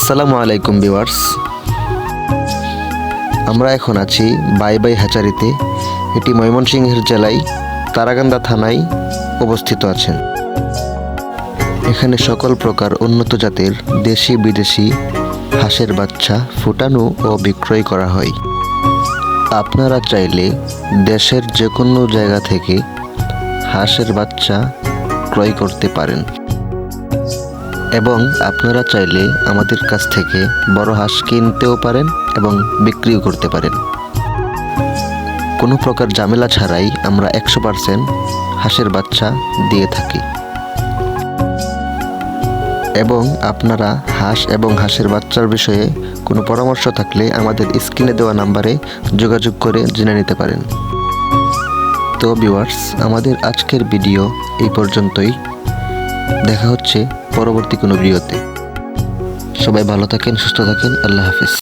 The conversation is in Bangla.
আসসালামু আলাইকুম ভিউয়ার্স, আমরা এখন আছি বাই বাই হ্যাচারিতে। এটি ময়মনসিংহের জেলায় তারাকান্দা থানায় অবস্থিত আছেন। এখানে সকল প্রকার উন্নত জাতের দেশি বিদেশি হাঁসের বাচ্চা ফুটানো ও বিক্রয় করা হয়। আপনারা চাইলে দেশের যে কোনো জায়গা থেকে হাঁসের বাচ্চা ক্রয় করতে পারেন এবং আপনারা চাইলে আমাদের কাছ থেকে বড় হাঁস কিনতেও পারেন এবং বিক্রিও করতে পারেন। কোনো প্রকার ঝামেলা ছাড়াই আমরা 100% হাঁসের বাচ্চা দিয়ে থাকি এবং আপনারা হাঁস এবং হাঁসের বাচ্চার বিষয়ে কোনো পরামর্শ থাকলে আমাদের স্ক্রিনে দেওয়া নাম্বারে যোগাযোগ করে জেনে নিতে পারেন। তো ভিউয়ার্স, আমাদের আজকের ভিডিও এই পর্যন্তই। দেখা হচ্ছে পরবর্তী কোনো ভিডিওতে। সবাই ভালো থাকেন, সুস্থ থাকেন। আল্লাহ হাফেজ।